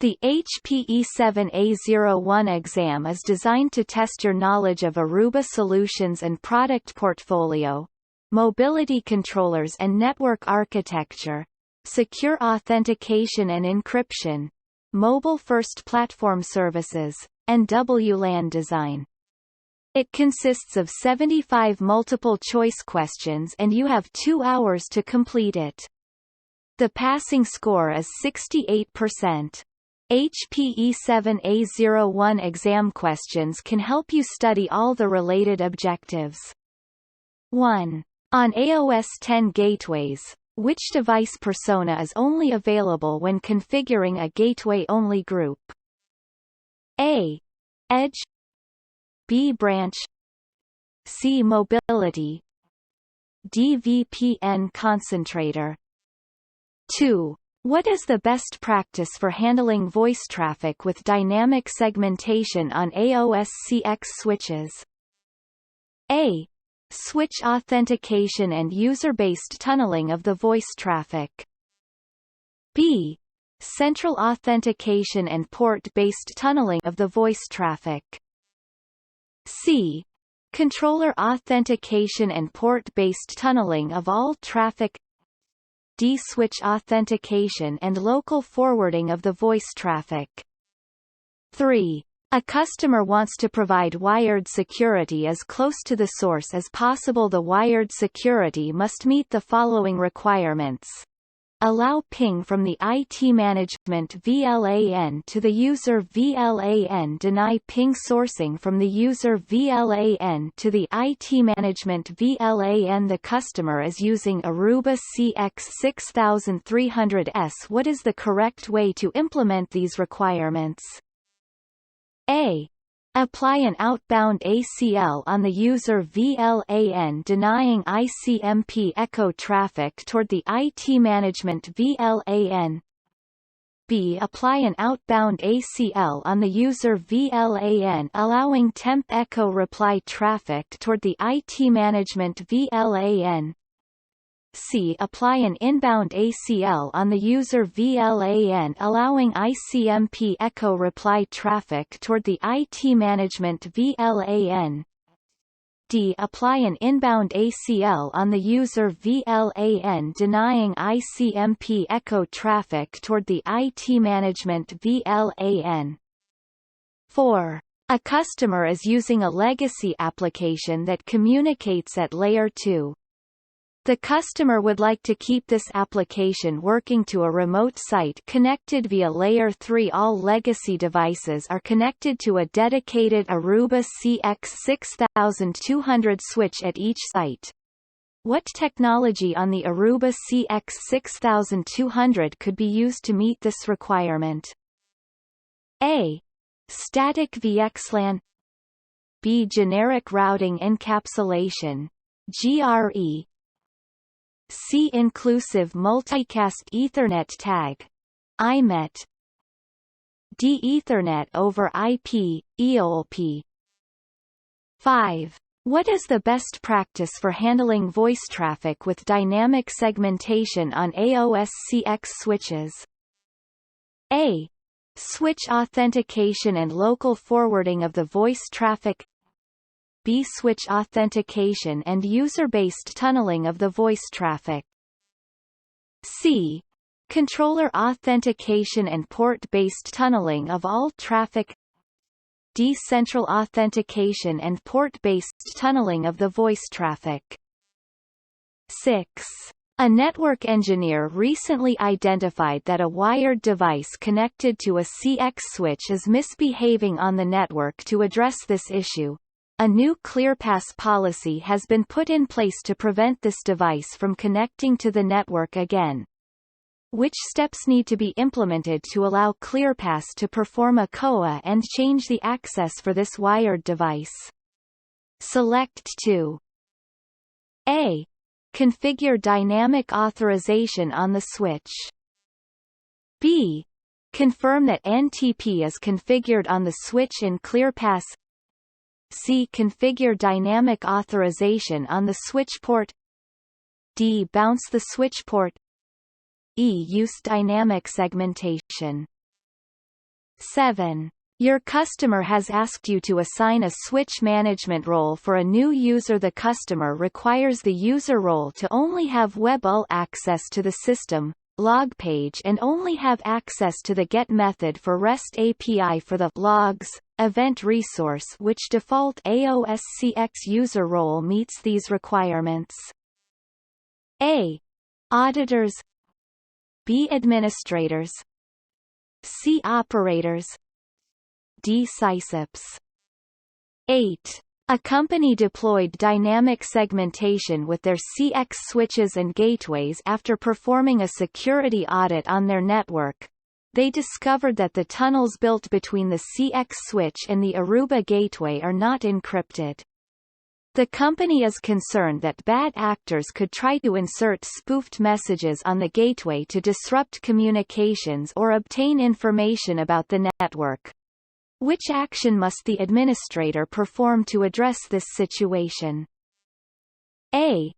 The HPE7-A01 exam is designed to test your knowledge of Aruba solutions and product portfolio, mobility controllers and network architecture, secure authentication and encryption, mobile-first platform services, and VLAN design. It consists of 75 multiple-choice questions and you have 2 hours to complete it. The passing score is 68%. HPE7-A01 exam questions can help you study all the related objectives. 1. On AOS 10 gateways, which device persona is only available when configuring a gateway-only group? A. Edge, B. Branch, C. Mobility, D. VPN concentrator. 2. What is the best practice for handling voice traffic with dynamic segmentation on AOS CX switches? A. Switch authentication and user-based tunneling of the voice traffic. B. Central authentication and port-based tunneling of the voice traffic. C. Controller authentication and port-based tunneling of all traffic. D. Switch authentication and local forwarding of the voice traffic. 3. A customer wants to provide wired security as close to the source as possible. The wired security must meet the following requirements. Allow ping from the IT management VLAN to the user VLAN. Deny ping sourcing from the user VLAN to the IT management VLAN. The customer is using Aruba CX6300S. What is the correct way to implement these requirements? A. Apply an outbound ACL on the user VLAN denying ICMP echo traffic toward the IT management VLAN. B. Apply an outbound ACL on the user VLAN allowing temp echo reply traffic toward the IT management VLAN. C. Apply an inbound ACL on the user VLAN allowing ICMP echo reply traffic toward the IT management VLAN. D. Apply an inbound ACL on the user VLAN denying ICMP echo traffic toward the IT management VLAN. 4. A customer is using a legacy application that communicates at Layer 2. The customer would like to keep this application working to a remote site connected via Layer 3. All legacy devices are connected to a dedicated Aruba CX6200 switch at each site. What technology on the Aruba CX6200 could be used to meet this requirement? A. Static VXLAN, B. Generic routing encapsulation (GRE), C. Inclusive Multicast Ethernet Tag (IMET), D. Ethernet over IP (EOLP). 5. What is the best practice for handling voice traffic with dynamic segmentation on AOS CX switches? A. Switch authentication and local forwarding of the voice traffic. B. Switch authentication and user-based tunneling of the voice traffic. C. Controller authentication and port-based tunneling of all traffic. D. Central authentication and port-based tunneling of the voice traffic. 6. A network engineer recently identified that a wired device connected to a CX switch is misbehaving on the network. To address this issue, a new ClearPass policy has been put in place to prevent this device from connecting to the network again. Which steps need to be implemented to allow ClearPass to perform a COA and change the access for this wired device? Select 2. A. Configure dynamic authorization on the switch. B. Confirm that NTP is configured on the switch in ClearPass. C. Configure dynamic authorization on the switch port. D. Bounce the switch port. E. Use dynamic segmentation. 7. Your customer has asked you to assign a switch management role for a new user. The customer requires the user role to only have web-UL access to the system log page and only have access to the GET method for REST API for the logs event resource, which default AOSCX user role meets these requirements. A. Auditors, B. Administrators, C. Operators, D. SysOps. 8. A company deployed dynamic segmentation with their CX switches and gateways after performing a security audit on their network. They discovered that the tunnels built between the CX switch and the Aruba gateway are not encrypted. The company is concerned that bad actors could try to insert spoofed messages on the gateway to disrupt communications or obtain information about the network. Which action must the administrator perform to address this situation? A.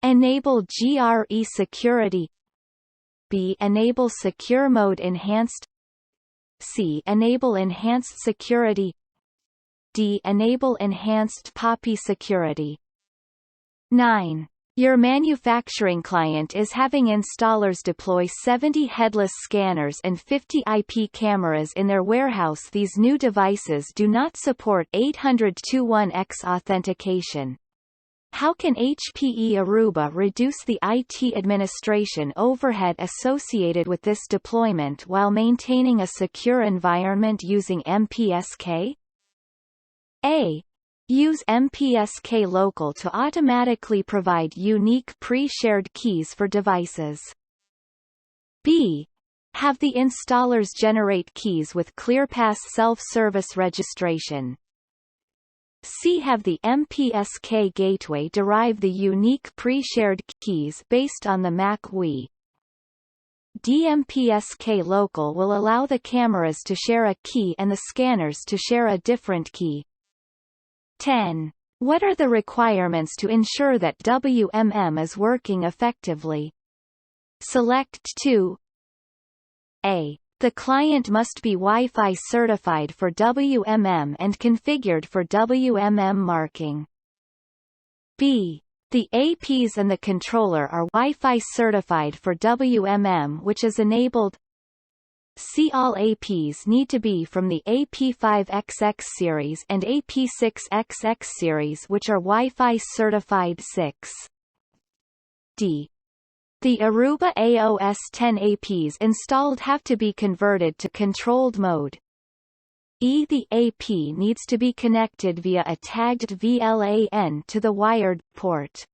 Enable GRE security, B. Enable secure mode enhanced, C. Enable enhanced security, D. Enable enhanced POPI security. 9. Your manufacturing client is having installers deploy 70 headless scanners and 50 IP cameras in their warehouse. These new devices do not support 802.1x authentication. How can HPE Aruba reduce the IT administration overhead associated with this deployment while maintaining a secure environment using MPSK? A. Use MPSK local to automatically provide unique pre-shared keys for devices. B. Have the installers generate keys with ClearPass self-service registration. C. Have the MPSK gateway derive the unique pre-shared keys based on the MAC UI. D. MPSK local will allow the cameras to share a key and the scanners to share a different key. 10. What are the requirements to ensure that WMM is working effectively? Select 2. A. The client must be Wi-Fi certified for WMM and configured for WMM marking. B. The APs and the controller are Wi-Fi certified for WMM, which is enabled. C. All APs need to be from the AP5XX series and AP6XX series, which are Wi-Fi certified 6. D. The Aruba AOS 10 APs installed have to be converted to controlled mode. E. The AP needs to be connected via a tagged VLAN to the wired port.